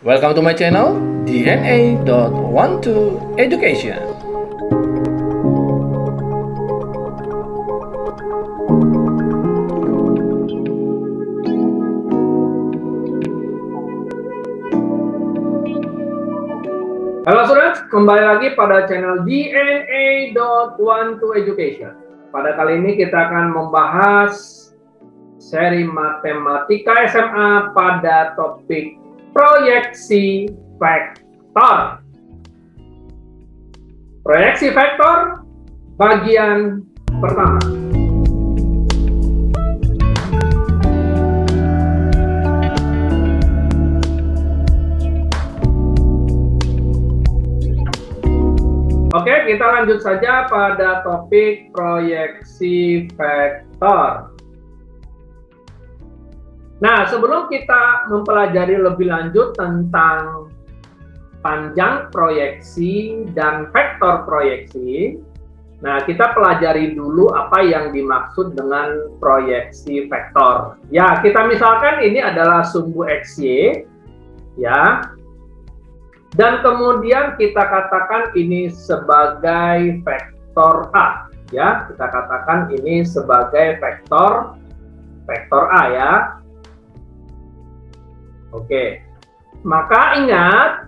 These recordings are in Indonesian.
Welcome to my channel, DNA.12 Education. Halo students, kembali lagi pada channel DNA.12 Education. Pada kali ini kita akan membahas seri matematika SMA pada topik proyeksi vektor. Proyeksi vektor bagian pertama. Oke, kita lanjut saja pada topik proyeksi vektor. Nah, sebelum kita mempelajari lebih lanjut tentang panjang proyeksi dan vektor proyeksi, nah kita pelajari dulu apa yang dimaksud dengan proyeksi vektor. Ya, kita misalkan ini adalah sumbu XY, ya, dan kemudian kita katakan ini sebagai vektor A, ya, kita katakan ini sebagai vektor A, ya. Oke, maka ingat,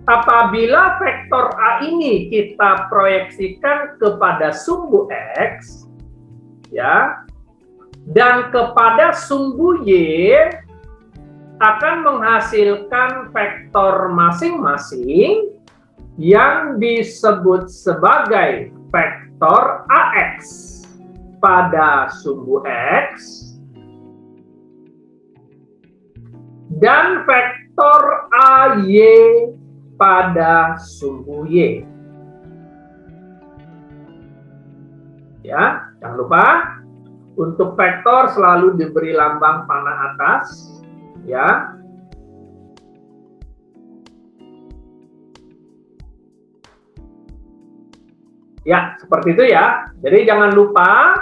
apabila vektor A ini kita proyeksikan kepada sumbu X, ya, dan kepada sumbu Y, akan menghasilkan vektor masing-masing yang disebut sebagai vektor AX pada sumbu X, dan vektor AY pada sumbu Y. Ya, jangan lupa untuk vektor selalu diberi lambang panah atas, ya. Ya, seperti itu ya. Jadi jangan lupa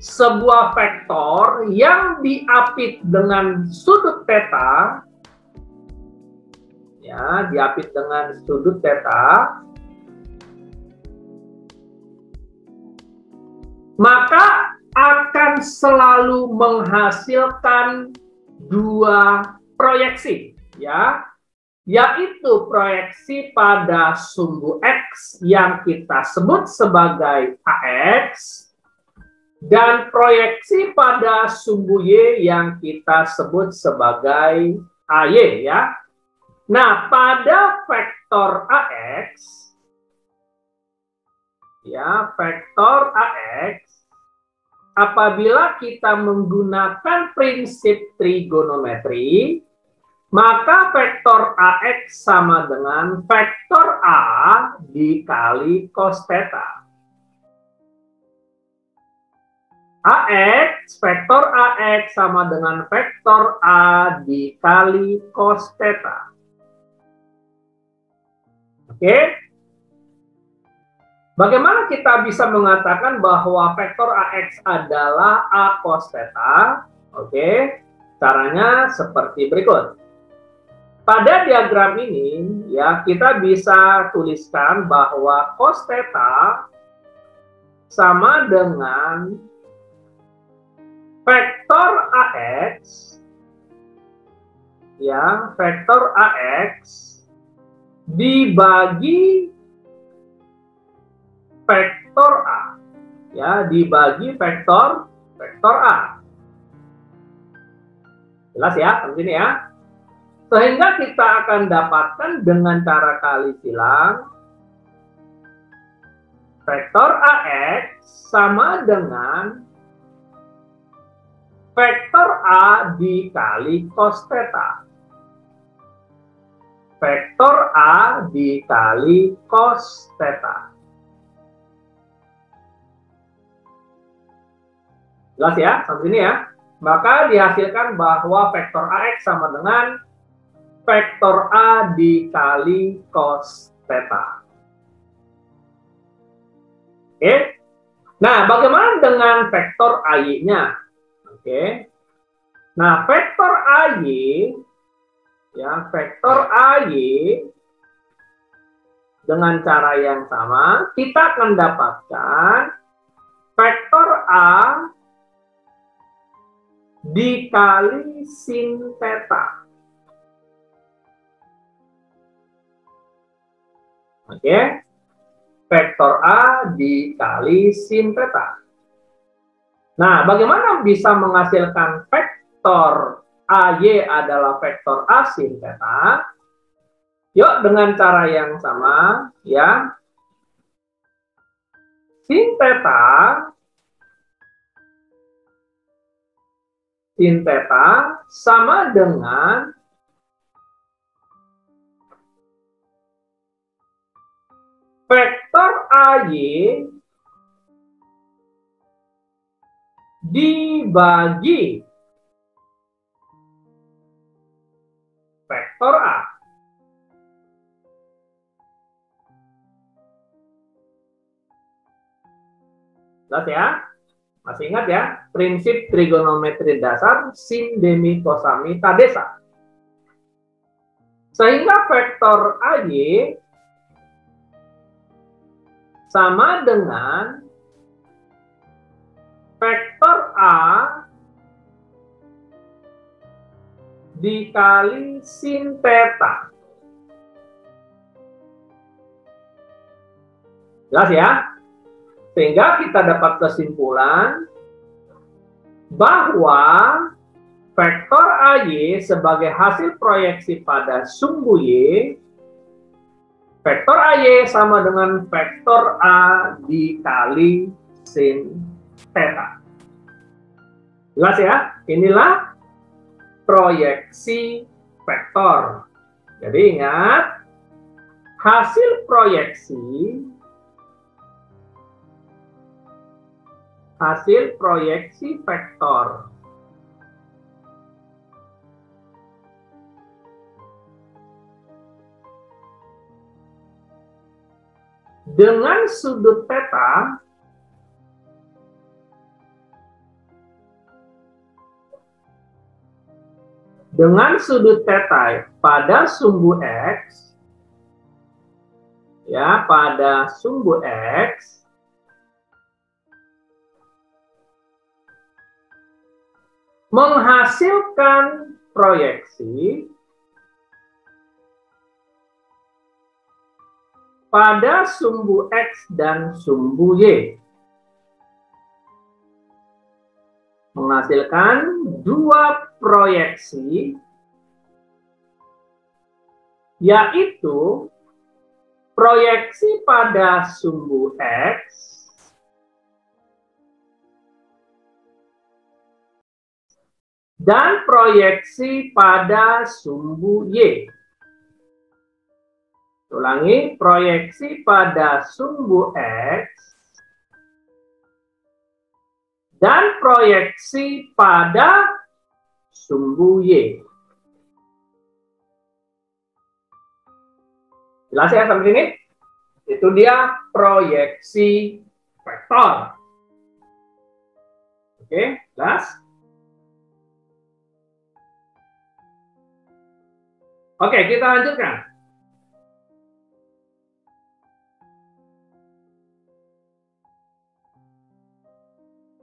sebuah vektor yang diapit dengan sudut theta, ya, diapit dengan sudut theta, maka akan selalu menghasilkan dua proyeksi, ya, yaitu proyeksi pada sumbu X yang kita sebut sebagai AX, dan proyeksi pada sumbu Y yang kita sebut sebagai AY, ya. Nah, pada vektor AX, ya, vektor AX, apabila kita menggunakan prinsip trigonometri, maka vektor AX sama dengan vektor A dikali cos theta. Vektor AX sama dengan vektor A dikali cos theta. Oke? Bagaimana kita bisa mengatakan bahwa vektor AX adalah A cos theta? Oke, caranya seperti berikut. Pada diagram ini, ya, kita bisa tuliskan bahwa cos theta sama dengan vektor AX, ya, vektor AX dibagi vektor A, ya, dibagi vektor A. Jelas ya, begini ya. Sehingga kita akan dapatkan dengan cara kali silang vektor AX sama dengan vektor A dikali cos theta. Vektor A dikali cos theta. Jelas ya, sampai sini ya. Maka dihasilkan bahwa vektor AX sama dengan vektor A dikali cos theta. Oke. Nah, bagaimana dengan vektor AY-nya? Oke. Nah, vektor AY ya, vektor AY dengan cara yang sama, kita akan dapatkan vektor A dikali sin theta. Oke, vektor A dikali sin theta. Nah, bagaimana bisa menghasilkan vektor AY adalah vektor A sin theta? Yuk, dengan cara yang sama, ya. Sin theta sama dengan vektor AY dibagi vektor A. Jelas ya? Masih ingat ya? Prinsip trigonometri dasar sin demi cosami tadesa. Sehingga vektor AY sama dengan vektor A dikali sin theta. Jelas ya? Sehingga kita dapat kesimpulan bahwa vektor AY sebagai hasil proyeksi pada sumbu Y, vektor AY sama dengan vektor A dikali sin theta. Jelas ya? Inilah proyeksi vektor. Jadi ingat, hasil proyeksi vektor dengan sudut theta pada sumbu X, ya, pada sumbu X menghasilkan proyeksi pada sumbu X dan sumbu Y. Menghasilkan dua proyeksi, yaitu proyeksi pada sumbu X dan proyeksi pada sumbu Y. Ulangi, proyeksi pada sumbu X dan proyeksi pada sumbu Y. Jelas ya sampai sini? Itu dia proyeksi vektor. Oke, jelas? Oke, kita lanjutkan.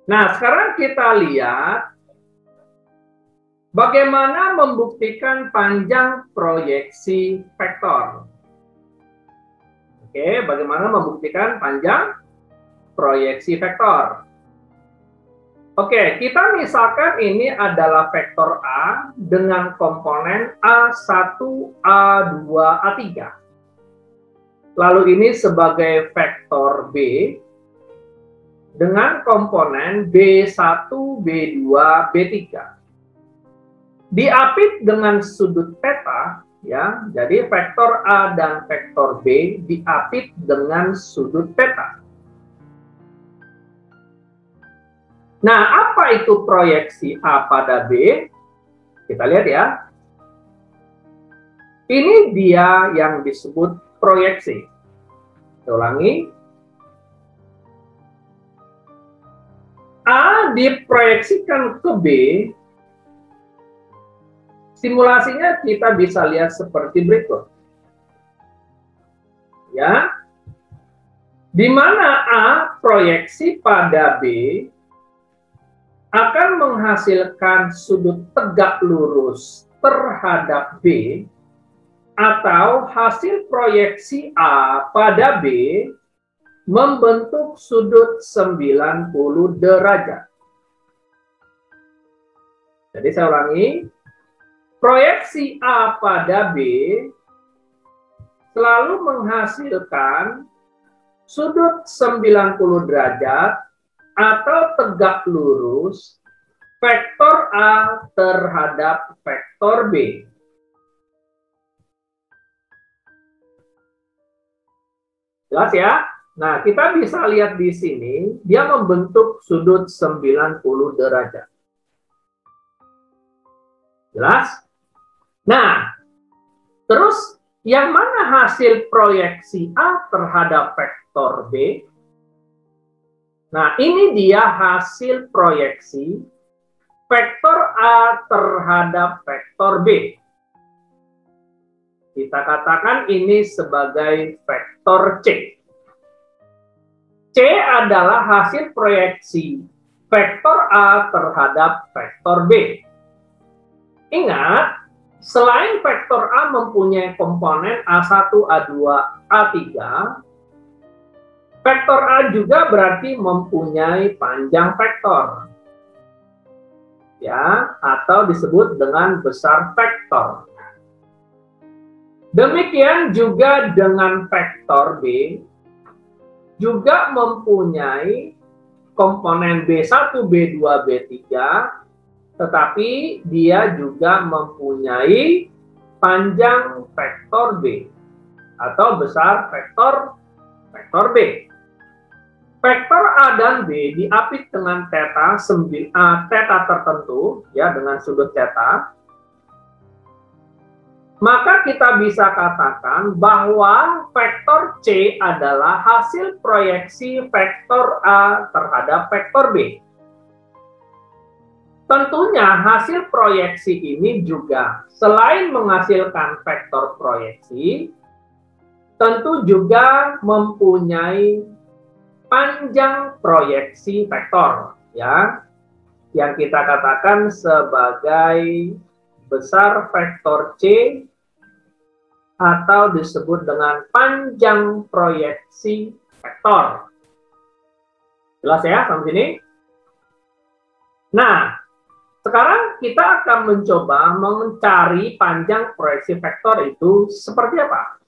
Nah, sekarang kita lihat bagaimana membuktikan panjang proyeksi vektor. Oke, bagaimana membuktikan panjang proyeksi vektor? Oke, kita misalkan ini adalah vektor A dengan komponen A1, A2, A3. Lalu ini sebagai vektor B dengan komponen B1, B2, B3. Diapit dengan sudut theta, ya. Jadi vektor A dan vektor B diapit dengan sudut theta. Nah, apa itu proyeksi A pada B? Kita lihat ya. Ini dia yang disebut proyeksi. Saya ulangi. A diproyeksikan ke B Simulasinya kita bisa lihat seperti berikut. Ya, di mana A proyeksi pada B akan menghasilkan sudut tegak lurus terhadap B, atau hasil proyeksi A pada B membentuk sudut 90 derajat. Jadi saya ulangi, proyeksi A pada B selalu menghasilkan sudut 90 derajat atau tegak lurus vektor A terhadap vektor B. Jelas ya? Nah, kita bisa lihat di sini, dia membentuk sudut 90 derajat. Jelas? Nah, terus yang mana hasil proyeksi A terhadap vektor B? Nah, ini dia hasil proyeksi vektor A terhadap vektor B. Kita katakan ini sebagai vektor C. C adalah hasil proyeksi vektor A terhadap vektor B. Ingat, selain vektor A mempunyai komponen A1, A2, A3, vektor A juga berarti mempunyai panjang vektor. Ya, atau disebut dengan besar vektor. Demikian juga dengan vektor B, juga mempunyai komponen B1, B2, B3, tetapi dia juga mempunyai panjang vektor B atau besar vektor B. Vektor A dan B diapit dengan theta tertentu, ya, dengan sudut theta. Maka kita bisa katakan bahwa vektor C adalah hasil proyeksi vektor A terhadap vektor B. Tentunya hasil proyeksi ini juga selain menghasilkan vektor proyeksi, tentu juga mempunyai panjang proyeksi vektor, ya, yang kita katakan sebagai besar vektor C atau disebut dengan panjang proyeksi vektor. Jelas ya sampai sini? Nah, sekarang kita akan mencoba mencari panjang proyeksi vektor itu seperti apa.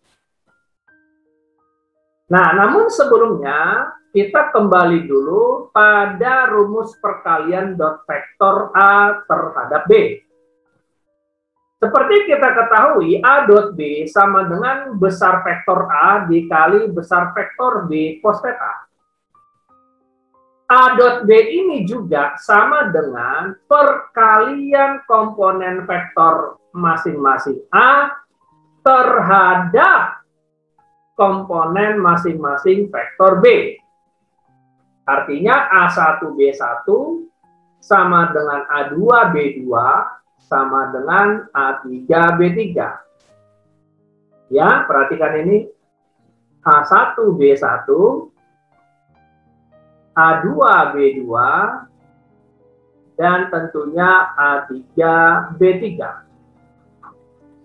Nah, namun sebelumnya kita kembali dulu pada rumus perkalian dot vektor A terhadap B. Seperti kita ketahui, A dot B sama dengan besar vektor A dikali besar vektor B cos theta. A dot B ini juga sama dengan perkalian komponen vektor masing-masing A terhadap komponen masing-masing vektor B. Artinya A1B1 sama dengan A2B2 sama dengan A3B3. Ya, perhatikan ini. A1B1, A2B2, dan tentunya A3B3.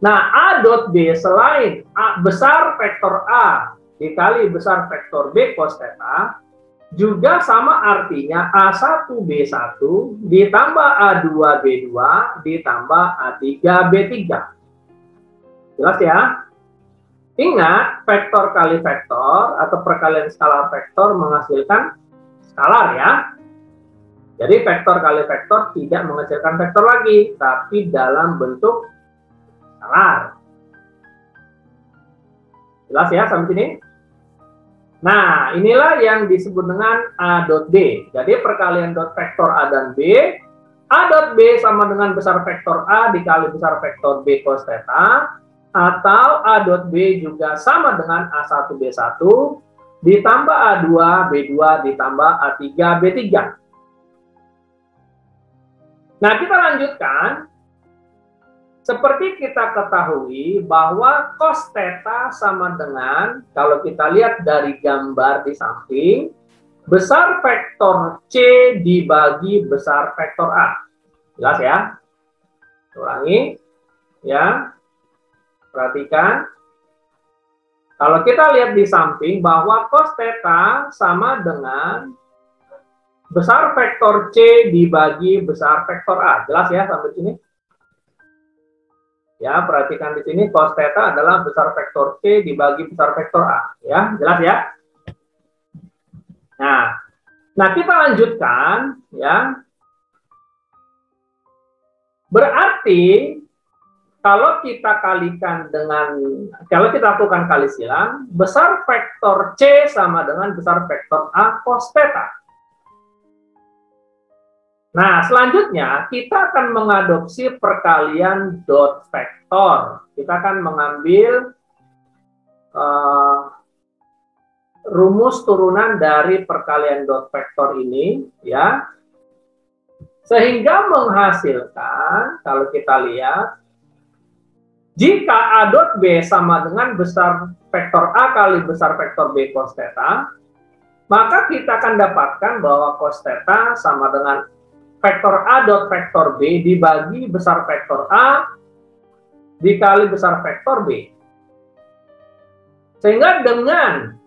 Nah, A dot B selain A besar vektor A dikali besar vektor B cos theta, juga sama artinya A1B1 ditambah A2B2 ditambah A3B3. Jelas ya? Ingat, vektor kali vektor atau perkalian skalar vektor menghasilkan skalar ya. Jadi vektor kali vektor tidak menghasilkan vektor lagi, tapi dalam bentuk skalar. Jelas ya sampai sini? Nah, inilah yang disebut dengan A dot B. Jadi perkalian dot vektor A dan B, A dot B sama dengan besar vektor A dikali besar vektor B cos theta, atau A dot B juga sama dengan A1B1 ditambah A2B2 ditambah A3B3. Nah, kita lanjutkan. Seperti kita ketahui bahwa cos theta sama dengan, kalau kita lihat dari gambar di samping, besar vektor C dibagi besar vektor A. Jelas ya? Ulangi. Ya. Perhatikan. Kalau kita lihat di samping bahwa cos theta sama dengan besar vektor C dibagi besar vektor A. Jelas ya sampai sini? Ya, perhatikan di sini cos theta adalah besar vektor C dibagi besar vektor A. Ya, jelas ya? Nah kita lanjutkan ya. Berarti kalau kita kalikan dengan, kalau kita lakukan kali silang, besar vektor C sama dengan besar vektor A cos theta. Nah, selanjutnya kita akan mengadopsi perkalian dot vektor. Kita akan mengambil rumus turunan dari perkalian dot vektor ini, ya, sehingga menghasilkan, kalau kita lihat, jika A dot B sama dengan besar vektor A kali besar vektor B cos theta, maka kita akan dapatkan bahwa cos theta sama dengan vektor A dot vektor B dibagi besar vektor A dikali besar vektor B. Sehingga dengan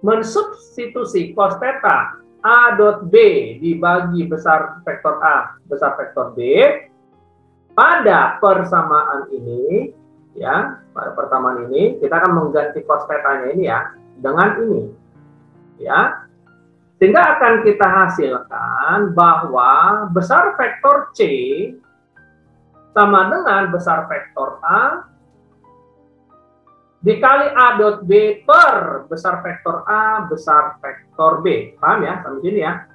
mensubstitusi cos theta A dot B dibagi besar vektor A besar vektor B pada persamaan ini, ya, pada persamaan ini kita akan mengganti cos theta-nya ini ya dengan ini, ya. Sehingga akan kita hasilkan bahwa besar vektor C sama dengan besar vektor A dikali A dot B per besar vektor A besar vektor B. Paham ya? Sampai sini ya.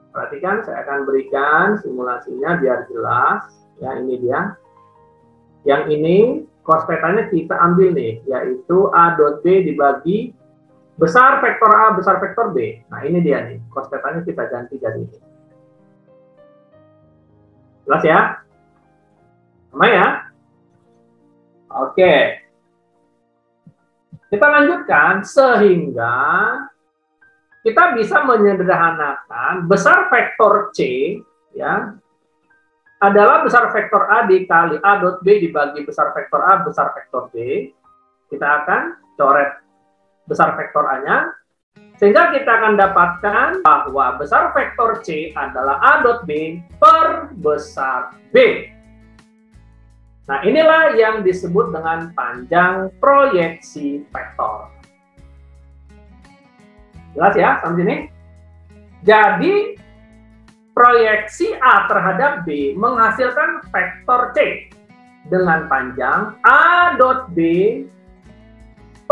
Perhatikan, saya akan berikan simulasinya biar jelas. Ya, ini dia. Yang ini cos theta-nya kita ambil nih, yaitu A dot B dibagi besar vektor A besar vektor B. Nah, ini dia nih. Cos theta-nya kita ganti jadi ini. Jelas ya? Sama ya? Oke. Kita lanjutkan sehingga kita bisa menyederhanakan besar vektor C, ya, adalah besar vektor A dikali A dot B dibagi besar vektor A besar vektor B. Kita akan coret besar vektor A-nya, sehingga kita akan dapatkan bahwa besar vektor C adalah A dot B per besar B. Nah, inilah yang disebut dengan panjang proyeksi vektor. Jelas ya sampai sini? Jadi, proyeksi A terhadap B menghasilkan vektor C dengan panjang A dot B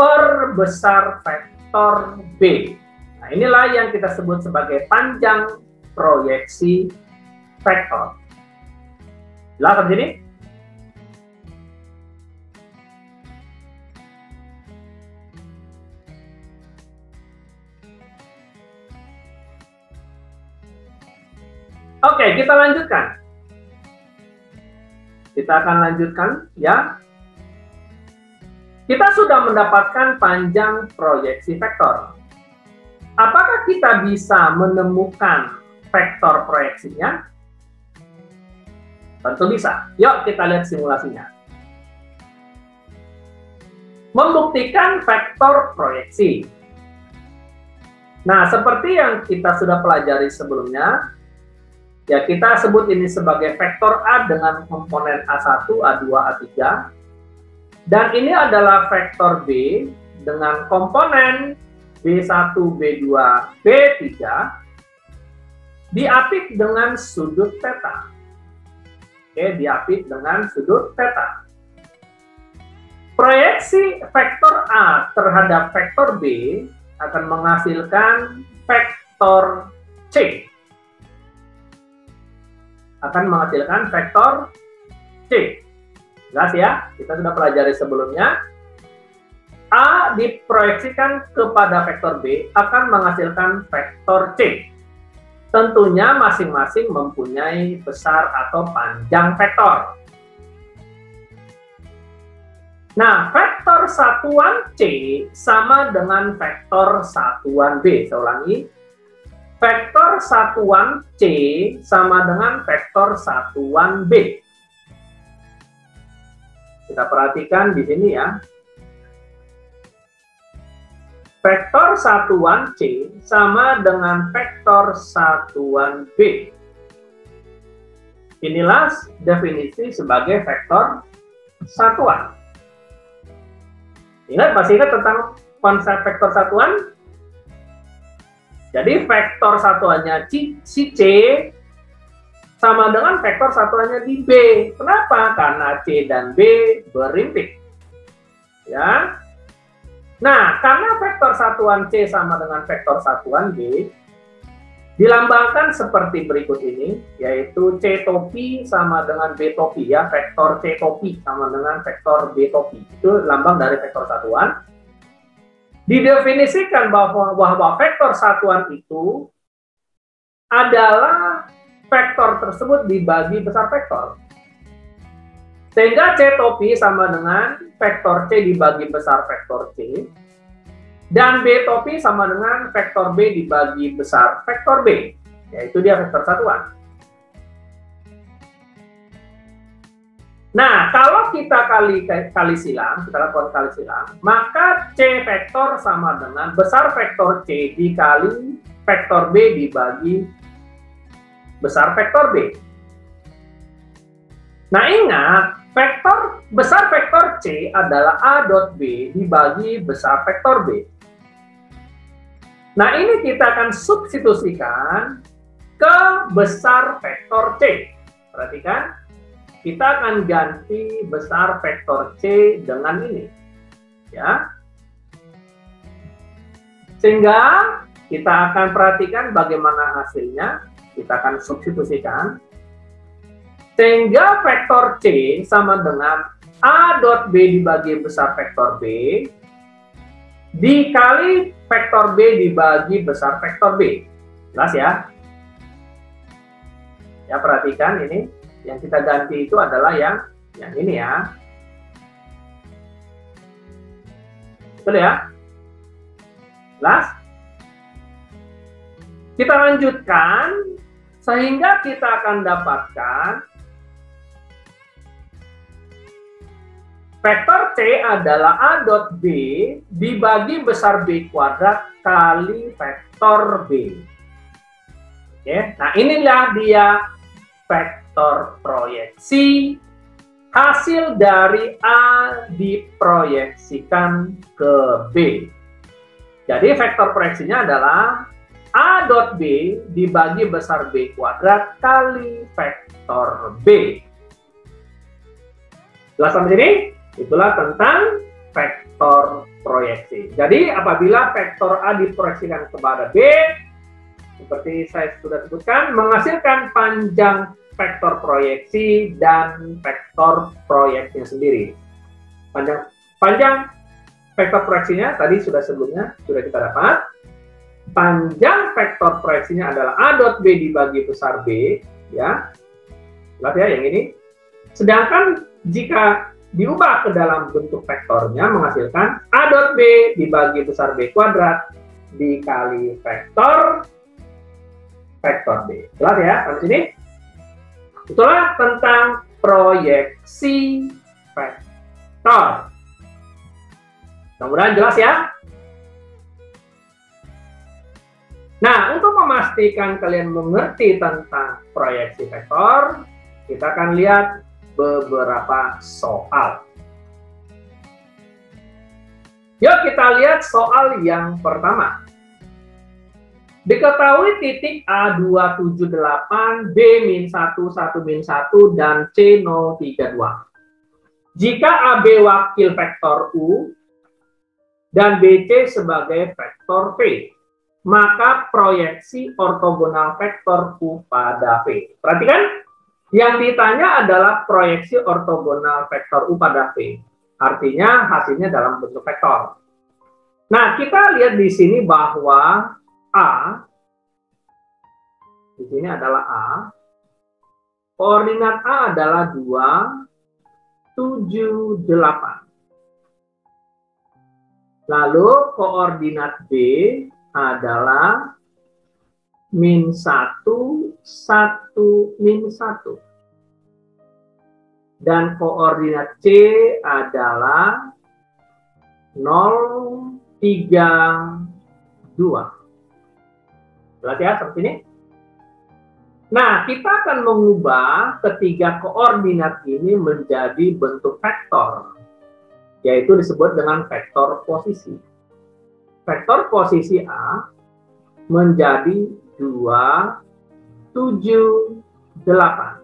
per besar vektor B. Nah, inilah yang kita sebut sebagai panjang proyeksi vektor. Jelas sampai sini? Oke, kita lanjutkan. Kita akan lanjutkan, ya. Kita sudah mendapatkan panjang proyeksi vektor. Apakah kita bisa menemukan vektor proyeksinya? Tentu bisa. Yuk kita lihat simulasinya. Membuktikan vektor proyeksi. Nah, seperti yang kita sudah pelajari sebelumnya, ya, kita sebut ini sebagai vektor A dengan komponen A1, A2, A3. Dan ini adalah vektor B dengan komponen B1, B2, B3 diapit dengan sudut theta. Oke, diapit dengan sudut theta. Proyeksi vektor A terhadap vektor B akan menghasilkan vektor C. Akan menghasilkan vektor C. Jelas ya? Kita sudah pelajari sebelumnya. A diproyeksikan kepada vektor B akan menghasilkan vektor C. tentunya masing-masing mempunyai besar atau panjang vektor. Nah, vektor satuan C sama dengan vektor satuan B. Saya ulangi. Vektor satuan C sama dengan vektor satuan B. Kita perhatikan di sini ya. Vektor satuan C sama dengan vektor satuan B. Inilah definisi sebagai vektor satuan. Ingat, masih ingat tentang konsep vektor satuan? Jadi vektor satuannya si C sama dengan vektor satuannya di B. Kenapa? Karena C dan B berimpit. Ya. Nah, karena vektor satuan C sama dengan vektor satuan B, dilambangkan seperti berikut ini, yaitu C topi sama dengan B topi, ya. Vektor C topi sama dengan vektor B topi. Itu lambang dari vektor satuan. Didefinisikan bahwa vektor satuan itu adalah vektor tersebut dibagi besar vektor. Sehingga C topi sama dengan vektor C dibagi besar vektor C, dan B topi sama dengan vektor B dibagi besar vektor B, yaitu dia vektor satuan. Nah, kalau kita kali silang, kita lakukan kali silang, maka C vektor sama dengan besar vektor C dikali vektor B dibagi besar vektor B. Nah, ingat, besar vektor C adalah A dot B dibagi besar vektor B. Nah, ini kita akan substitusikan ke besar vektor C. Perhatikan, kita akan ganti besar vektor C dengan ini. Ya. Sehingga kita akan perhatikan bagaimana hasilnya. Kita akan substitusikan. Sehingga vektor C sama dengan A dot B dibagi besar vektor B dikali vektor B dibagi besar vektor B. Jelas ya? Ya, perhatikan ini. Yang kita ganti itu adalah yang ini ya. Betul ya? Jelas? Kita lanjutkan sehingga kita akan dapatkan vektor C adalah A dot B dibagi besar B kuadrat kali vektor B. Oke, nah inilah dia vektor proyeksi hasil dari A diproyeksikan ke B. Jadi vektor proyeksinya adalah A dot B dibagi besar B kuadrat kali vektor B. Jelas sampai sini? Itulah tentang vektor proyeksi. Jadi apabila vektor A diproyeksikan kepada B, seperti saya sudah sebutkan, menghasilkan panjang vektor proyeksi dan vektor proyeksinya sendiri. Panjang vektor proyeksinya tadi sebelumnya sudah kita dapat. Panjang vektor proyeksinya adalah A dot B dibagi besar B, ya. Lihat ya yang ini. Sedangkan jika diubah ke dalam bentuk vektornya menghasilkan A dot B dibagi besar B kuadrat dikali vektor B. Jelas ya sampai sini? Itulah tentang proyeksi vektor. Mudah-mudahan jelas ya. Nah, untuk memastikan kalian mengerti tentang proyeksi vektor, kita akan lihat beberapa soal. Yuk kita lihat soal yang pertama. Diketahui titik A278, B-1, 1-1, dan C032. Jika AB wakil vektor U dan BC sebagai vektor V, maka proyeksi ortogonal vektor U pada V. Perhatikan, yang ditanya adalah proyeksi ortogonal vektor U pada V. Artinya hasilnya dalam bentuk vektor. Nah, kita lihat di sini bahwa A Di sini adalah A. Koordinat A adalah 2, 7, 8. Lalu koordinat B adalah -1, 1, -1. Dan koordinat C adalah 0, 3, 2. Jelas ya, seperti ini? Nah, kita akan mengubah ketiga koordinat ini menjadi bentuk vektor, yaitu disebut dengan vektor posisi. Vektor posisi A menjadi 2, 7, 8.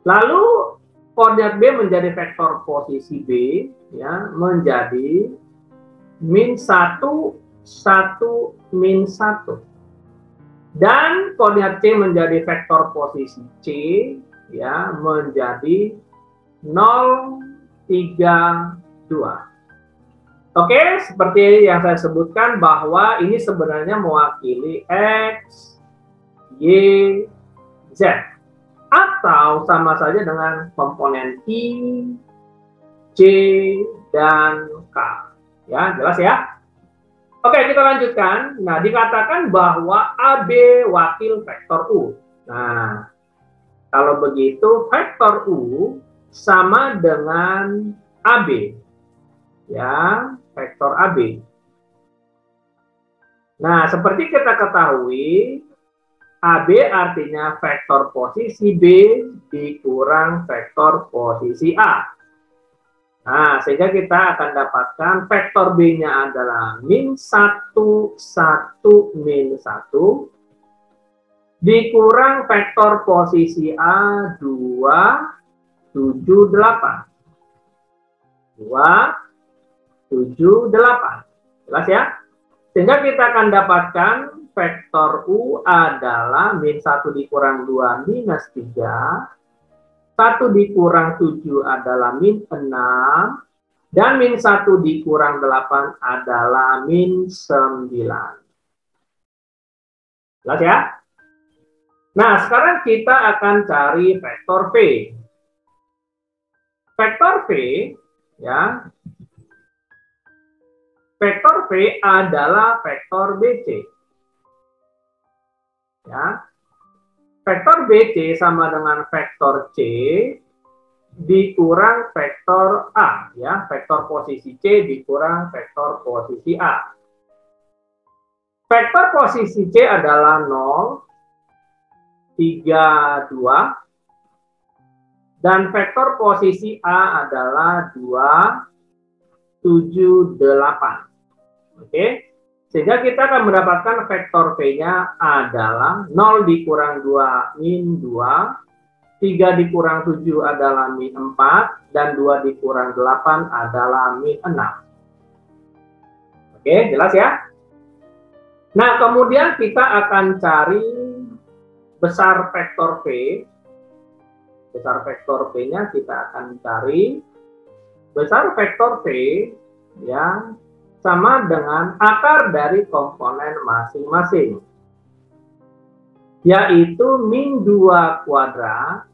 Lalu koordinat B menjadi vektor posisi B, ya, menjadi -1, 1, -1. Dan koordinat C menjadi vektor posisi C, ya, menjadi 0, 3, 2. Oke, seperti yang saya sebutkan bahwa ini sebenarnya mewakili X, Y, Z. Atau sama saja dengan komponen I, J, dan K. Ya, jelas ya? Oke, kita lanjutkan. Nah, dikatakan bahwa AB wakil vektor U. Nah, kalau begitu vektor U sama dengan AB. Ya, vektor AB. Nah, seperti kita ketahui, AB artinya vektor posisi B dikurang vektor posisi A. Nah, sehingga kita akan dapatkan vektor B-nya adalah -1, 1, -1 dikurang vektor posisi A 2, 7, 8. 2, 7, 8. Jelas ya? Sehingga kita akan dapatkan vektor U adalah -1 dikurang 2, -3. 1 dikurang 7 adalah -6, dan -1 dikurang 8 adalah -9. Jelas ya? Nah, sekarang kita akan cari vektor V. Vektor V, ya, vektor V adalah vektor BC. Ya. Vektor BC sama dengan vektor C dikurang vektor A, ya, vektor posisi C dikurang vektor posisi A. Vektor posisi C adalah 0, 3, 2, dan vektor posisi A adalah 2, 7, 8. Oke? Sehingga kita akan mendapatkan vektor V-nya adalah 0 dikurang 2, -2, 3 dikurang 7 adalah -4, dan 2 dikurang 8 adalah -6. Oke, jelas ya? Nah, kemudian kita akan cari besar vektor V. Besar vektor V-nya kita akan cari besar vektor V, ya, sama dengan akar dari komponen masing-masing, yaitu -2 kuadrat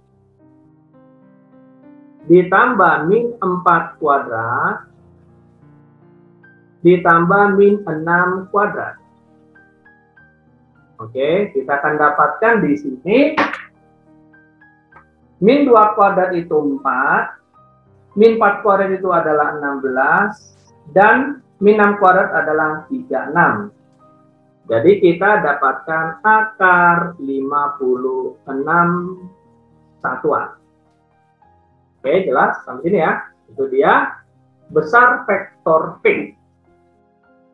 ditambah -4 kuadrat ditambah -6 kuadrat. Oke, kita akan dapatkan di sini -2 kuadrat itu 4, -4 kuadrat itu adalah 16, dan -6 kuadrat adalah 36. Jadi kita dapatkan akar 56 satuan. Oke, jelas sampai sini ya. Itu dia besar vektor V.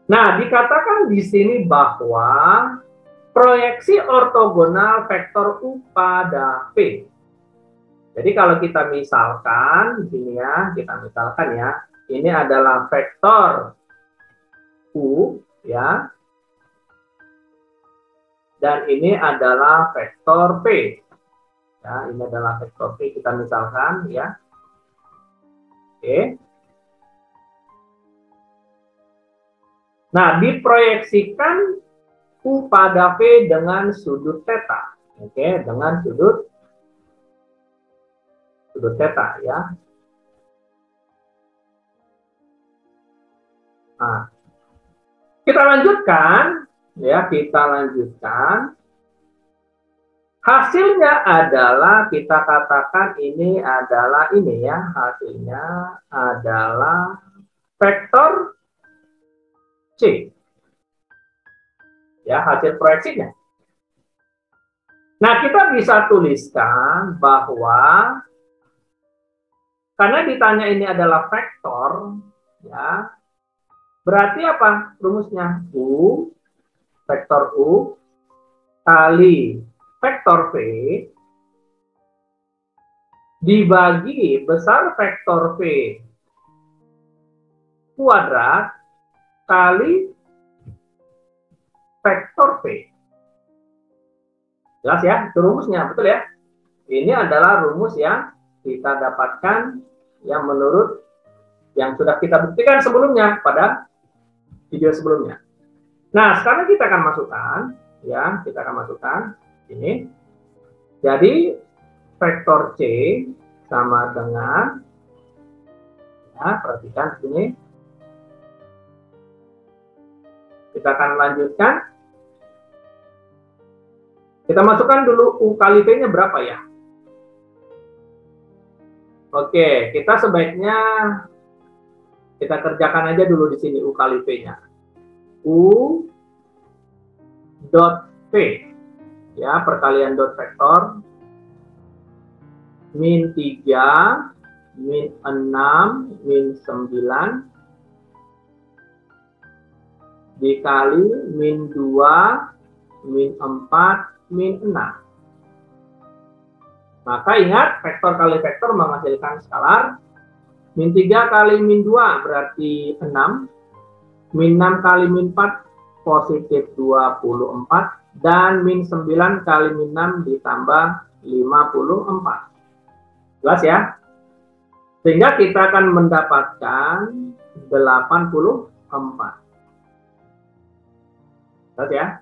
Nah, dikatakan di sini bahwa proyeksi ortogonal vektor U pada V. Jadi kalau kita misalkan di sini ya, kita misalkan ya, ini adalah vektor U, ya, dan ini adalah vektor P. Ya, ini adalah vektor P, kita misalkan ya. Oke. Nah, diproyeksikan U pada V dengan sudut theta. Oke, dengan sudut theta ya. Nah, kita lanjutkan ya, kita lanjutkan. Hasilnya adalah kita katakan ini adalah ini ya, hasilnya adalah vektor C. Ya, hasil proyeksinya. Nah, kita bisa tuliskan bahwa karena ditanya ini adalah vektor, ya, berarti apa rumusnya? U, vektor U, kali vektor V, dibagi besar vektor V kuadrat, kali vektor V. Jelas ya, itu rumusnya, betul ya? Ini adalah rumus yang kita dapatkan yang menurut yang sudah kita buktikan sebelumnya pada video sebelumnya. Nah, sekarang kita akan masukkan, ya, kita akan masukkan ini. Jadi vektor C sama dengan, ya, perhatikan sini. Kita akan lanjutkan. Kita masukkan dulu U kali V-nya berapa ya? Oke, kita sebaiknya kita kerjakan aja dulu di sini U kali V-nya. U dot V, ya, perkalian dot vektor min 3, min 6, min 9 dikali min 2, min 4, min 6. Maka ingat, vektor kali vektor menghasilkan skalar. Min 3 kali min 2 berarti 6. Min 6 kali min 4 positif 24. Dan min 9 kali min 6 ditambah 54. Jelas ya? Sehingga kita akan mendapatkan 84. Jelas ya?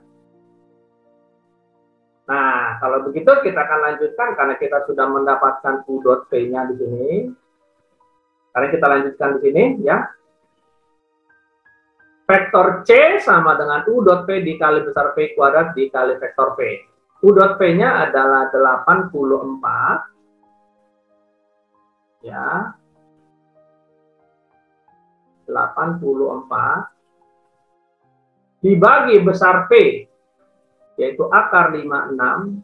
Nah, kalau begitu kita akan lanjutkan karena kita sudah mendapatkan U dot V-nya di sini. Karena kita lanjutkan di sini, ya. Vektor C sama dengan U dot V dikali besar V kuadrat dikali vektor V. U dot V-nya adalah 84. Ya. 84 dibagi besar V, yaitu akar 56,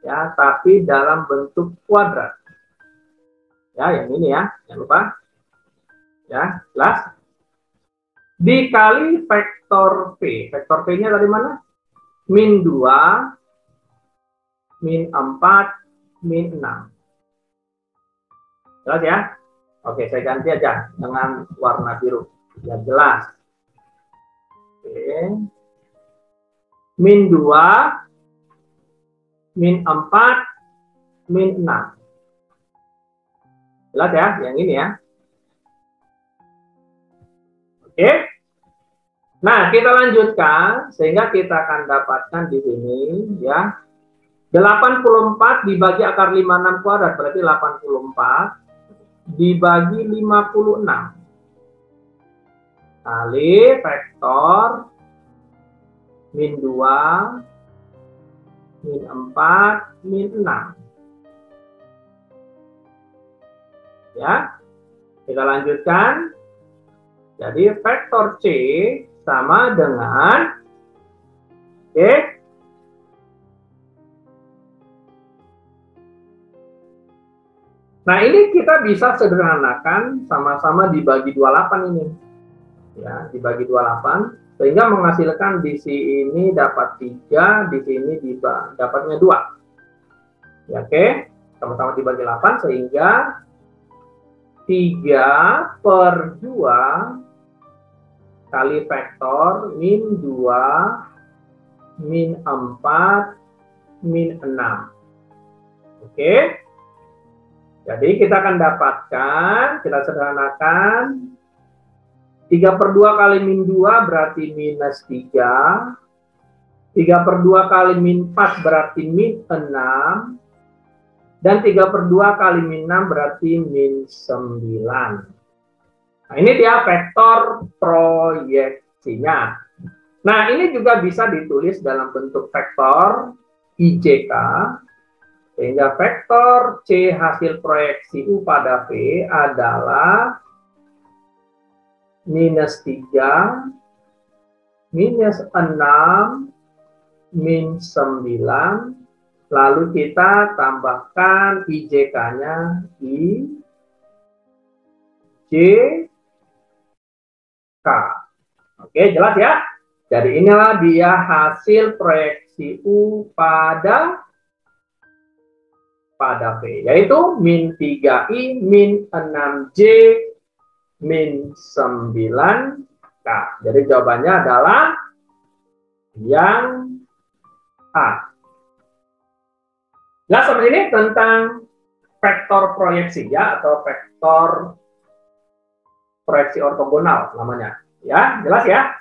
ya, tapi dalam bentuk kuadrat. Ya, yang ini ya, jangan lupa. Ya, jelas. Dikali vektor V. Vektor V-nya dari mana? Min 2, min 4, min 6. Jelas ya? Oke, saya ganti aja dengan warna biru. Ya, jelas. Oke. Min 2, min 4, min 6. Jelas ya, yang ini ya. Oke. Nah, kita lanjutkan sehingga kita akan dapatkan di sini ya. 84 dibagi akar 56 kuadrat berarti 84 dibagi 56. Kali vektor min 2, min 4, min 6. Ya, kita lanjutkan. Jadi vektor C sama dengan, oke, nah ini kita bisa sederhanakan sama-sama dibagi 28 ini. Ya, dibagi 28 sehingga menghasilkan di sini dapat 3, di sini dapatnya 2. Ya, oke, sama-sama dibagi 8 sehingga 3/2 kali vektor min 2, min 4, min 6. Oke. Jadi kita akan dapatkan, kita sederhanakan, 3/2 kali min 2 berarti minus 3. 3/2 kali min 4 berarti min 6. Dan 3/2 kali min 6 berarti min 9. Nah, ini dia vektor proyeksinya. Nah, ini juga bisa ditulis dalam bentuk vektor IJK. Sehingga vektor C hasil proyeksi U pada V adalah minus 3, minus 6, min 9, lalu kita tambahkan IJK-nya I, J, K. Oke, jelas ya? Jadi inilah dia hasil proyeksi U pada V, yaitu min 3I, min 6J, min 9K. Jadi jawabannya adalah yang A. Nah, seperti ini tentang vektor proyeksi ya, atau vektor proyeksi ortogonal namanya. Ya, jelas ya?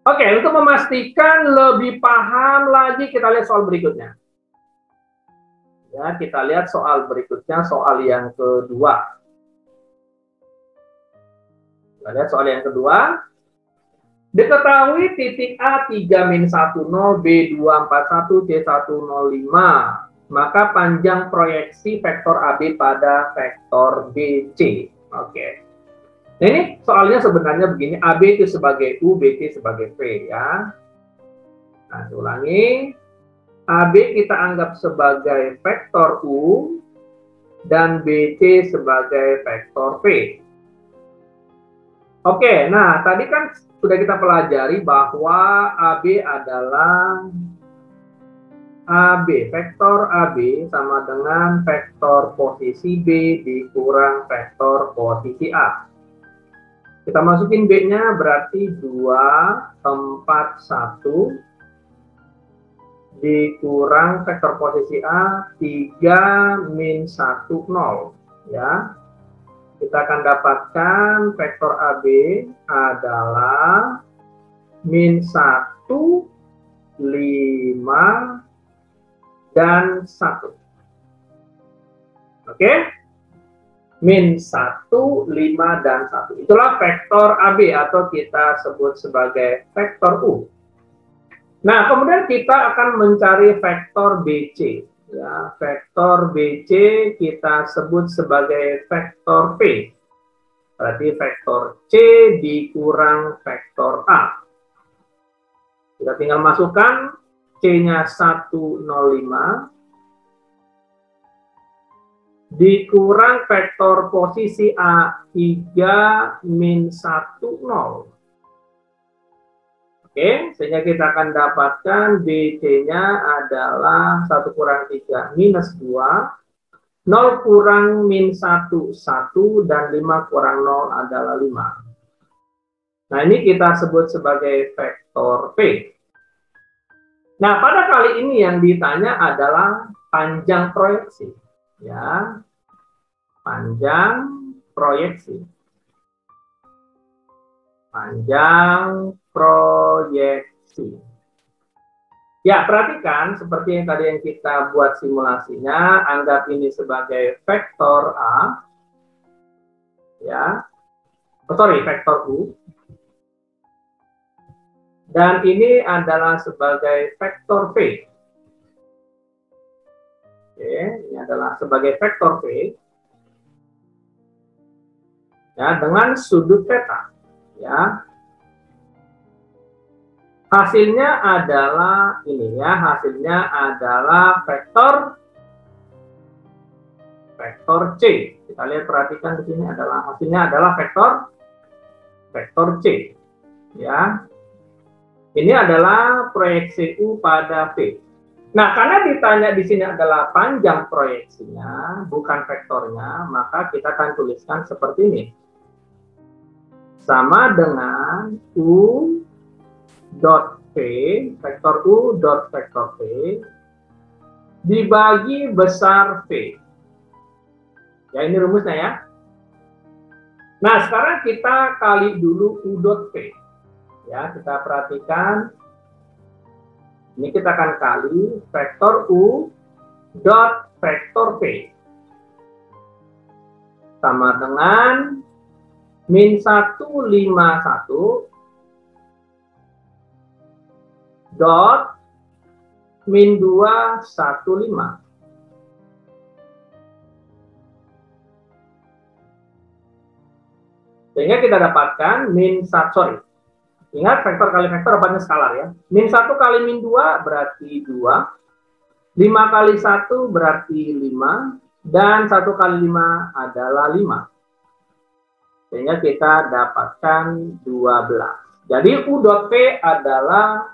Oke, untuk memastikan lebih paham lagi, kita lihat soal berikutnya. Ya, kita lihat soal berikutnya, soal yang kedua. Kita lihat soal yang kedua. Diketahui titik A 3-10, B 241, C 105. Maka panjang proyeksi vektor AB pada vektor BC. Oke. Nah, ini soalnya sebenarnya begini, AB itu sebagai U, BC sebagai V ya. Nah, ulangi. AB kita anggap sebagai vektor U dan BC sebagai vektor V. Oke, nah tadi kan sudah kita pelajari bahwa AB adalah vektor AB sama dengan vektor posisi B dikurang vektor posisi A. Kita masukin B-nya berarti 2, 4, 1 dikurang vektor posisi A 3, min 1, 0 ya. Kita akan dapatkan vektor AB adalah min 1, 5, dan 1. Oke? Min 1, 5, dan 1. Itulah vektor AB atau kita sebut sebagai vektor U. Nah, kemudian kita akan mencari vektor BC. Ya, vektor BC kita sebut sebagai vektor P. Berarti vektor C dikurang vektor A. Kita tinggal masukkan C-nya 105 dikurang vektor posisi A 3, min 1, 0. Oke, sehingga kita akan dapatkan BC-nya adalah 1 kurang 3, minus 2, 0 kurang min 1, 1, dan 5 kurang 0 adalah 5. Nah, ini kita sebut sebagai vektor P. Nah, pada kali ini yang ditanya adalah panjang proyeksi. Ya, panjang proyeksi. Panjang proyeksi. Ya, perhatikan seperti yang tadi yang kita buat simulasinya, anggap ini sebagai vektor A. Ya. Vektor U. Dan ini adalah sebagai vektor V. Oke, ini adalah sebagai vektor V. Ya, dengan sudut theta. Ya. Hasilnya adalah ini ya, hasilnya adalah vektor C. Kita lihat, perhatikan di sini adalah hasilnya adalah vektor C. Ya. Ini adalah proyeksi U pada V. Nah, karena ditanya di sini adalah panjang proyeksinya, bukan vektornya, maka kita akan tuliskan seperti ini. Sama dengan U dot V, vektor U dot vektor V dibagi besar V. Ya, ini rumusnya ya. Nah, sekarang kita kali dulu U dot V. Ya, kita perhatikan Ini kita akan kali vektor U dot vektor P sama dengan min 151 dot min 215. Sehingga kita dapatkan min 1, sorry. Ingat vektor kali vektor banyak skalar ya. Min 1 kali min 2 berarti 2. 5 kali 1 berarti 5. Dan 1 kali 5 adalah 5. Sehingga kita dapatkan 12. Jadi U dot P adalah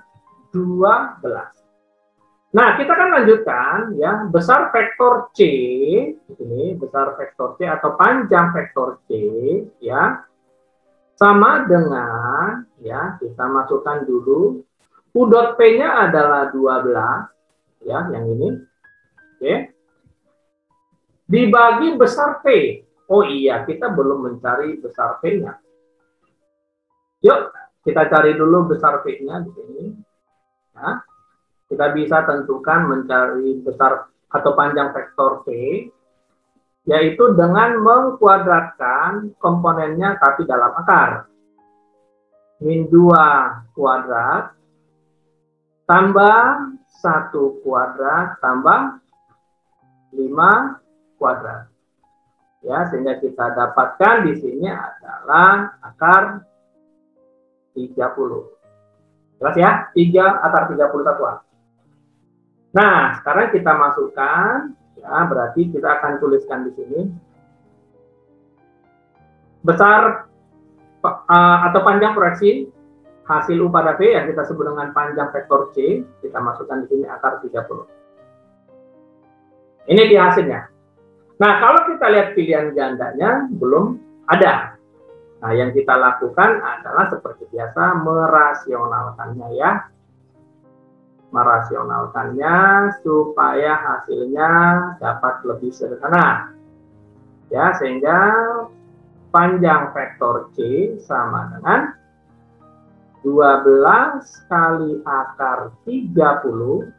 12. Nah, kita akan lanjutkan ya, besar vektor C, ini besar vektor C atau panjang vektor C ya, sama dengan ya, kita masukkan dulu U dot P-nya adalah 12 ya, yang ini. Oke. Dibagi besar P. Oh iya, kita belum mencari besar P-nya. Yuk, kita cari dulu besar P-nya di sini. Ya. Kita bisa tentukan mencari besar atau panjang vektor P, yaitu dengan mengkuadratkan komponennya tapi dalam akar. Min 2 kuadrat tambah 1 kuadrat tambah 5 kuadrat. Ya, sehingga kita dapatkan di sini adalah akar 30. Jelas ya? 3 akar 31. Nah, sekarang kita masukkan, ya, berarti kita akan tuliskan di sini besar atau panjang proyeksi hasil U pada P yang kita sebut dengan panjang vektor C, kita masukkan di sini akar 30. Ini dia hasilnya. Nah, kalau kita lihat pilihan gandanya belum ada. Nah, yang kita lakukan adalah seperti biasa merasionalkannya ya. Merasionalkannya supaya hasilnya dapat lebih sederhana ya, sehingga panjang vektor C sama dengan 12 kali akar 30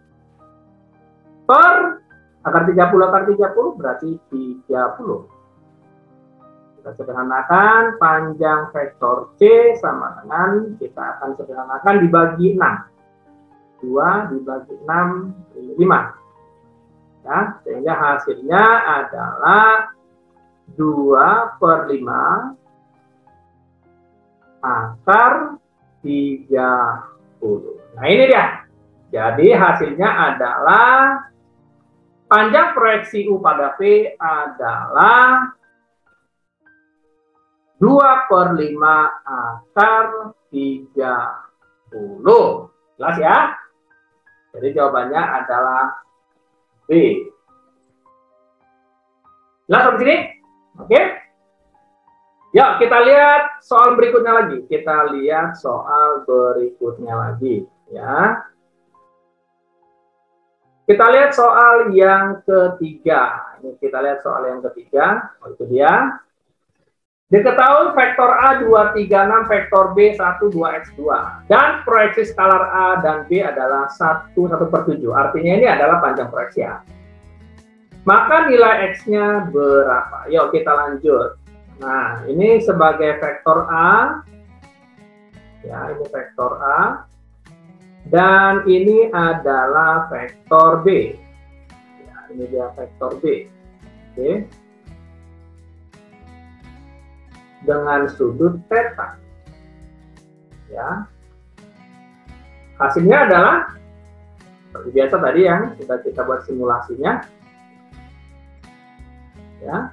per akar 30 berarti 30. Kita sederhanakan panjang vektor C sama dengan, kita akan sederhanakan dibagi 6. 2 dibagi 6, 5. Ya, sehingga hasilnya adalah 2 per 5 akar 30. Nah, ini dia. Jadi hasilnya adalah panjang proyeksi U pada P adalah 2 per 5 akar 30. Jelas ya? Jadi jawabannya adalah B. Jelas sampai sini? Oke? Ya, kita lihat soal berikutnya lagi. Kita lihat soal berikutnya lagi. Ya. Kita lihat soal yang ketiga. Ini kita lihat soal yang ketiga. Oh, itu dia. Diketahui vektor A 236, vektor B 1 2x2. Dan proyeksi skalar A dan B adalah 1 per 7. Artinya ini adalah panjang proyeksi A. Maka nilai X-nya berapa? Yuk kita lanjut. Nah, ini sebagai vektor A. Ya, ini vektor A. Dan ini adalah vektor B. Ya, ini dia vektor B. Oke. Dengan sudut theta. Ya. Hasilnya adalah seperti biasa tadi yang sudah kita buat simulasinya. Ya.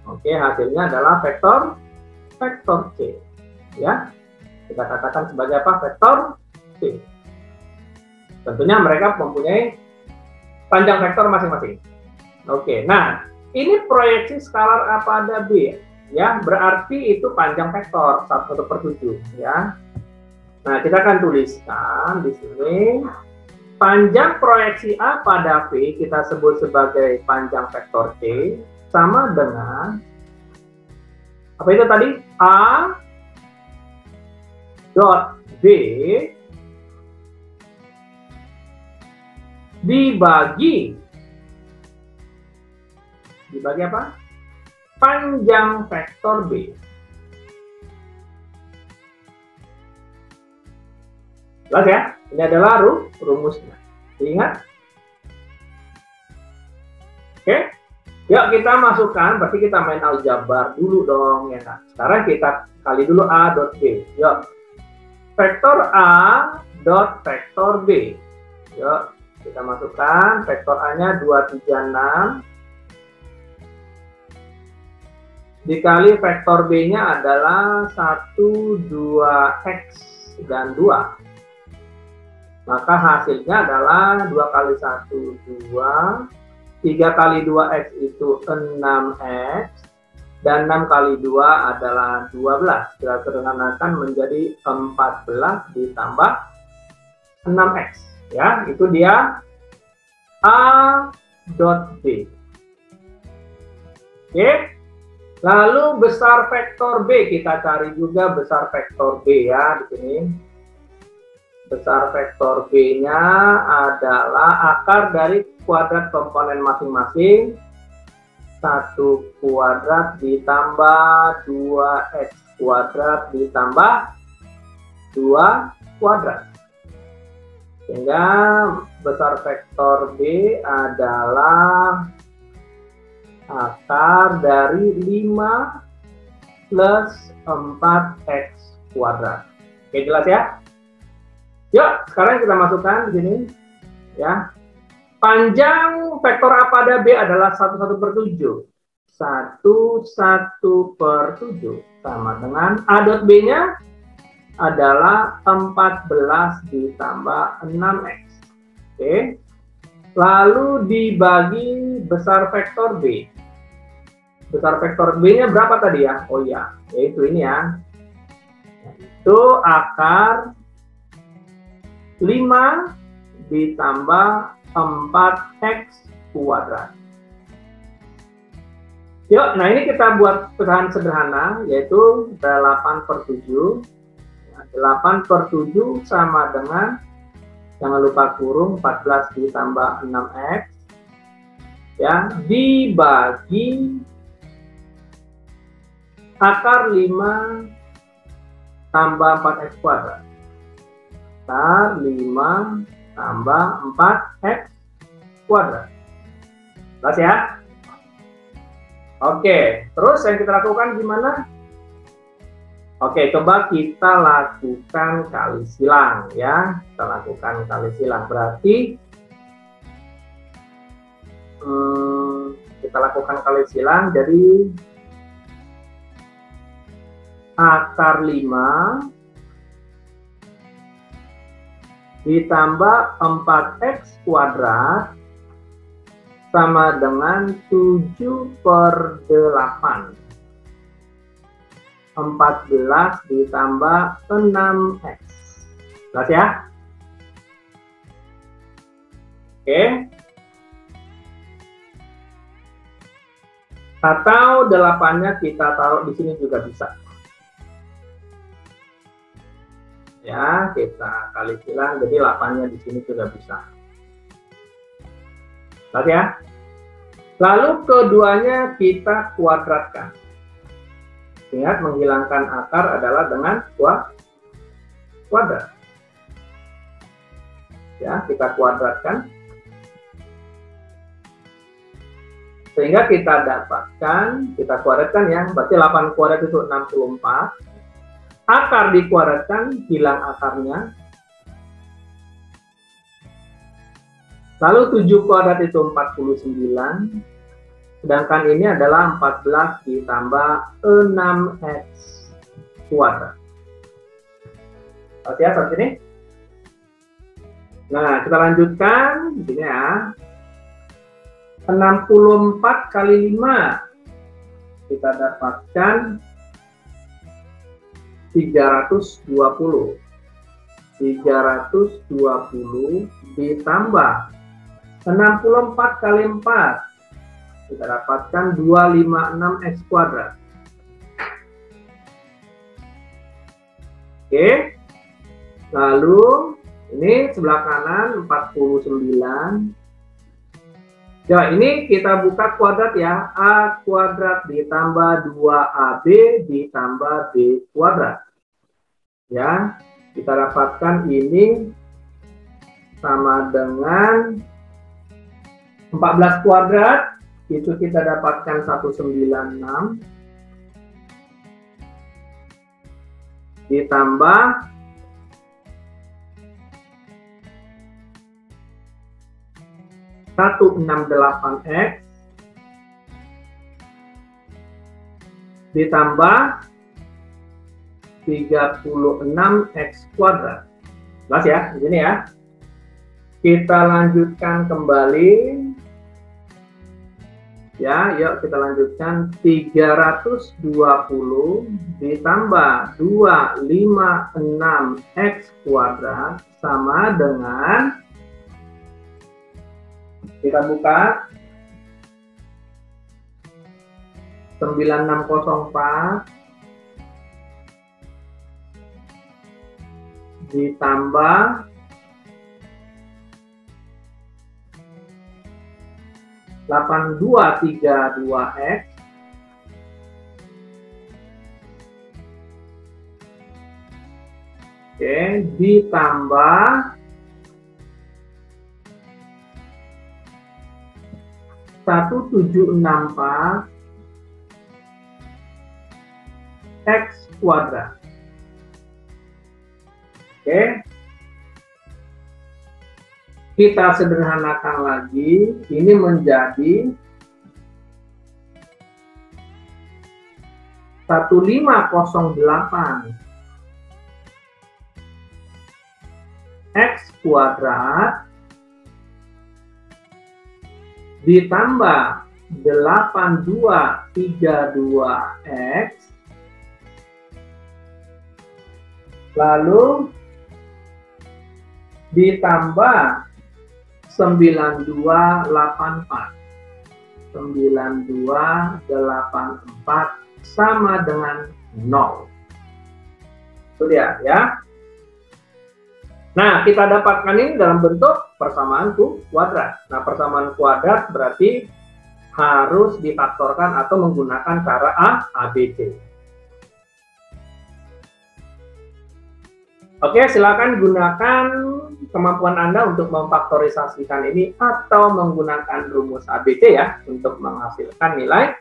Oke, hasilnya adalah vektor C. Ya. Kita katakan sebagai apa? Vektor C. Tentunya mereka mempunyai panjang vektor masing-masing. Oke, nah ini proyeksi skalar A pada B, ya berarti itu panjang vektor 1 per 7, ya. Nah kita akan tuliskan di sini panjang proyeksi A pada B kita sebut sebagai panjang vektor C sama dengan apa itu tadi A dot B dibagi apa? Panjang vektor B. Jelas ya? Ini adalah rumusnya. Ingat? Oke? Yuk kita masukkan, berarti kita main aljabar dulu dong, ya kan? Sekarang kita kali dulu A dot B. Yuk. Vektor A dot vektor B. Yuk, kita masukkan. Vektor A-nya 236. Dikali vektor B-nya adalah 1, 2X, dan 2. Maka hasilnya adalah 2 kali 1, 2. 3 kali 2X itu 6X. Dan 6 kali 2 adalah 12. Kita sederhanakan menjadi 14 ditambah 6X. Ya, itu dia A dot B. Oke. Lalu besar vektor B, kita cari juga besar vektor B ya di sini. Besar vektor B-nya adalah akar dari kuadrat komponen masing-masing. 1 kuadrat ditambah 2X kuadrat ditambah 2 kuadrat. Sehingga besar vektor B adalah akar dari 5 plus 4X kuadrat. Oke, jelas ya? Yuk, sekarang kita masukkan di sini. Ya. Panjang vektor A pada B adalah 1/7. 1/7 sama dengan A dot B-nya adalah 14 ditambah 6X. Oke. Lalu dibagi besar vektor B. Besar vektor B-nya berapa tadi ya? Oh iya, yaitu ini ya. Itu akar 5 ditambah 4X kuadrat. Yuk, nah ini kita buat pecahan sederhana, yaitu 8/7. 8/7 sama dengan, jangan lupa kurung, 14 ditambah 6X. Ya, dibagi akar 5 tambah 4X kuadrat. Akar 5 tambah 4X kuadrat. Jelas ya? Oke, terus yang kita lakukan gimana? Oke, coba kita lakukan kali silang ya. Kita lakukan kali silang, berarti kita lakukan kali silang, jadi akar 5 ditambah 4X kuadrat sama dengan 7/8. 14 ditambah 6X. Jelas ya? Oke. Atau 8-nya kita taruh di sini juga bisa. Ya, kita kali silang, jadi 8-nya di sini juga bisa. Jelas ya? Lalu keduanya kita kuadratkan. Ingat, menghilangkan akar adalah dengan kuadrat. Ya, kita kuadratkan. Sehingga kita dapatkan, kita kuadratkan ya, berarti 8 kuadrat itu 64. Akar dikuadratkan, hilang akarnya. Lalu 7 kuadrat itu 49. Sedangkan ini adalah 14 ditambah 6X kuadrat. Oke ya, seperti ini. Nah, kita lanjutkan di sini ya. 64 kali 5. Kita dapatkan 320. 320 ditambah 64 kali 4. Kita dapatkan 256X kuadrat. Oke, Lalu ini sebelah kanan 49. Ya, ini kita buka kuadrat ya. A kuadrat ditambah 2AB ditambah B kuadrat. Ya, kita dapatkan ini sama dengan 14 kuadrat. Itu kita dapatkan 196. Ditambah 168X ditambah 36X kuadrat. Jelas ya, di sini ya. Kita lanjutkan kembali. Ya, yuk kita lanjutkan. 320 ditambah 256X kuadrat sama dengan, kita buka, 9604 ditambah 8232X ditambah 1764 X kuadrat. Kita sederhanakan lagi, ini menjadi 1508 X kuadrat ditambah 8232X lalu ditambah 9284 sama dengan 0. Itu dia ya. Nah, kita dapatkan ini dalam bentuk persamaan kuadrat. Nah, persamaan kuadrat berarti harus difaktorkan atau menggunakan cara ABC. Oke, silakan gunakan kemampuan Anda untuk memfaktorisasikan ini atau menggunakan rumus ABC ya untuk menghasilkan nilai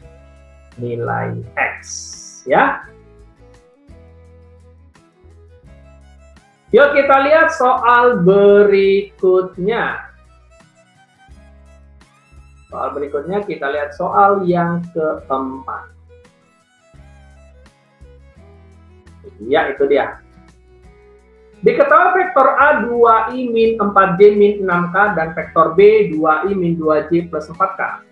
X ya. Yuk kita lihat soal berikutnya. Soal berikutnya kita lihat soal yang keempat. Ya, itu dia. Diketahui vektor A 2I min 4J min 6K dan vektor B 2I min 2J plus 4K.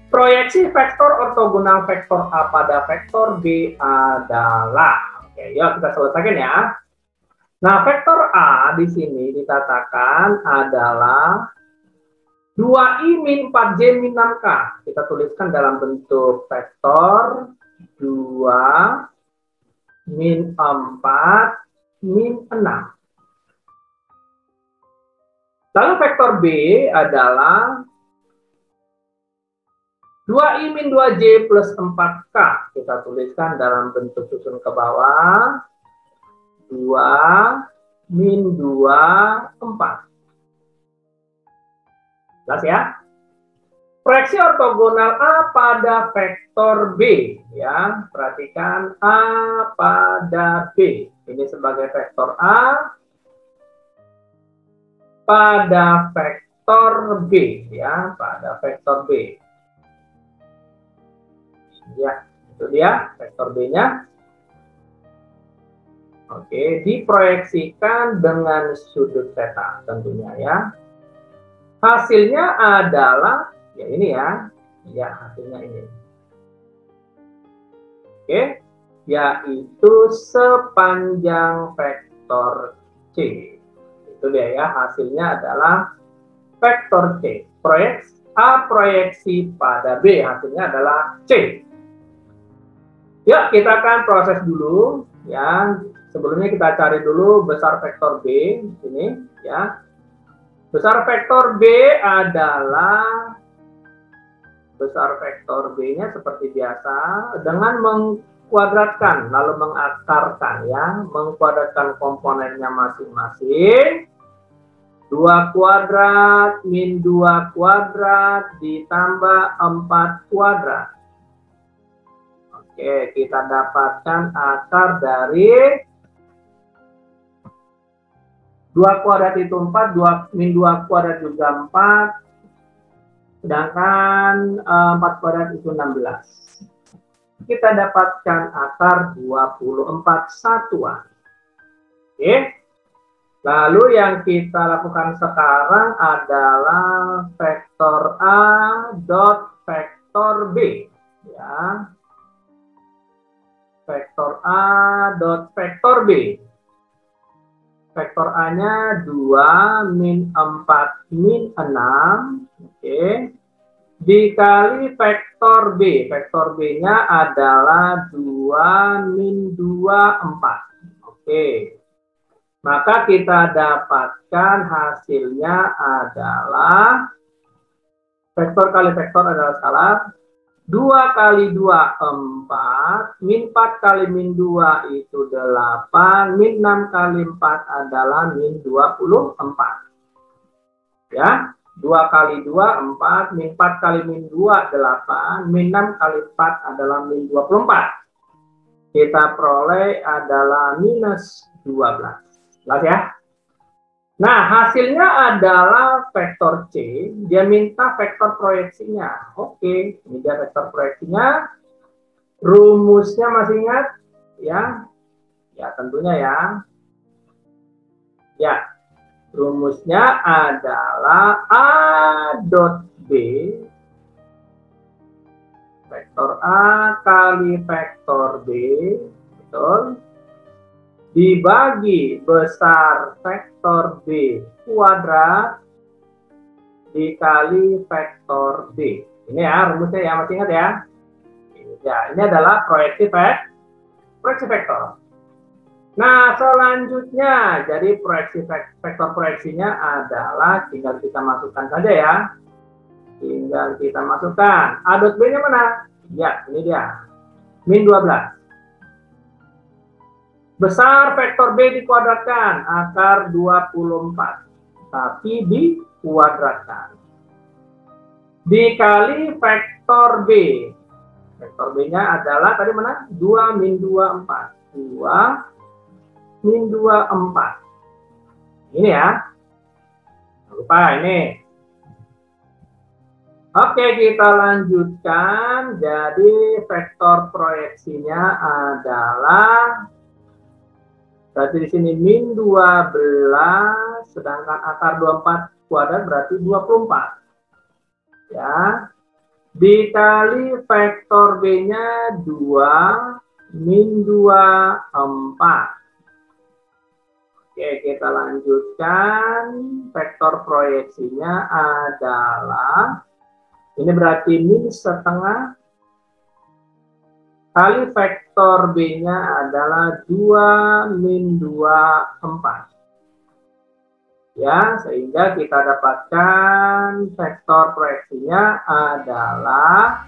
Proyeksi vektor ortogonal vektor A pada vektor B adalah. Oke, yuk kita selesaikan ya. Nah, vektor A di sini dikatakan adalah 2I min 4J min 6K. Kita tuliskan dalam bentuk vektor 2 min 4 min 6. Lalu vektor B adalah 2I min 2J plus 4K. Kita tuliskan dalam bentuk susun ke bawah. 2 min 2, 4. Jelas ya? Proyeksi ortogonal A pada vektor B. Ya, perhatikan A pada B. Ini sebagai vektor A pada vektor B. Ya, pada vektor B. Ya, itu dia vektor B-nya. Oke, diproyeksikan dengan sudut theta tentunya ya. Hasilnya adalah ya ini ya. Ya, hasilnya ini. Oke, yaitu sepanjang vektor C. Itu dia ya, hasilnya adalah vektor C. A proyeksi pada B, hasilnya adalah C. Yuk, kita akan proses dulu ya. sebelumnya kita cari dulu besar vektor B ini ya. Besar vektor B adalah besar vektor B-nya seperti biasa dengan mengkuadratkan lalu mengakarkan ya, mengkuadratkan komponennya masing-masing. 2 kuadrat min 2 kuadrat ditambah 4 kuadrat. Oke, kita dapatkan akar dari 2 kuadrat itu 4, 2 min 2 kuadrat juga 4, sedangkan 4 kuadrat itu 16. Kita dapatkan akar 24 satuan. Oke. Lalu yang kita lakukan sekarang adalah vektor A dot vektor B. Ya. Vektor A dot vektor B. Vektor A-nya 2 min 4 min 6. Oke. Dikali vektor B. Vektor B-nya adalah 2 min 2, 4. Oke. Maka kita dapatkan hasilnya adalah vektor kali vektor adalah salah. 2 kali 2, 4. Min 4 kali min 2 itu 8. Min 6 kali 4 adalah min 24. Ya. 2 kali 2, 4. Min 4 kali min 2, 8. Min 6 kali 4 adalah min 24. Kita peroleh adalah minus 12. Jelas ya? Nah, hasilnya adalah vektor C. Dia minta vektor proyeksinya. Oke, ini dia vektor proyeksinya. Rumusnya masih ingat? Ya, ya tentunya ya. Ya, rumusnya adalah A dot B. Vektor A kali vektor B. Betul. Dibagi besar vektor B kuadrat dikali vektor B. Ini ya rumusnya ya, masih ingat ya? Ya, ini adalah proyeksi vektor. Nah, selanjutnya jadi proyeksi vektor proyeksinya adalah tinggal kita masukkan saja ya. Tinggal kita masukkan. A dot B-nya mana? Ya, ini dia. Min 12. Besar vektor B dikuadratkan, akar 24. Tapi dikuadratkan. Dikali vektor B. Vektor B-nya adalah tadi mana? 2 min 2, 4. 2 min 2, 4. Ini ya. Jangan lupa ini. Oke, kita lanjutkan. Jadi vektor proyeksinya adalah berarti di sini min 12, sedangkan akar 24 kuadrat berarti 24. Ya. Dikali vektor B-nya 2 min 2, 4. Oke, kita lanjutkan. Vektor proyeksinya adalah ini berarti min setengah kali vektor B-nya adalah 2 min 2, 4. Ya, sehingga kita dapatkan vektor proyeksinya adalah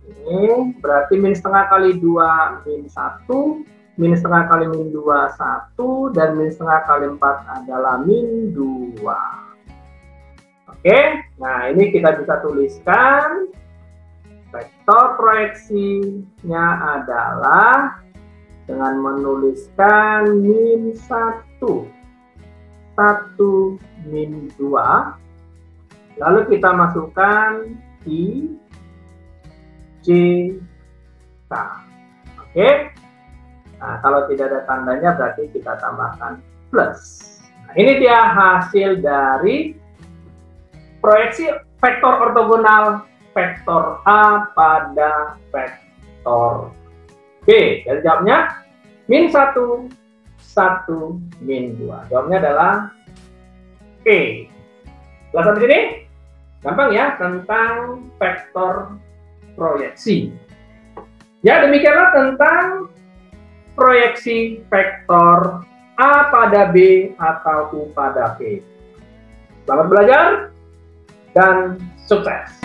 ini berarti min setengah kali 2 min 1, min setengah kali min 2, 1, dan min setengah kali 4 adalah min 2. Oke, nah ini kita bisa tuliskan. Vektor proyeksinya adalah dengan menuliskan min 1, 1 min 2. Lalu kita masukkan I, J, K. Oke. Nah, kalau tidak ada tandanya berarti kita tambahkan plus. Nah, ini dia hasil dari proyeksi vektor ortogonal vektor A pada vektor B. Jadi jawabnya min 1, 1, min 2. Jawabnya adalah E. Jelas sampai sini? Gampang ya tentang vektor proyeksi. Ya, demikianlah tentang proyeksi vektor A pada B atau U pada P. Selamat belajar dan sukses!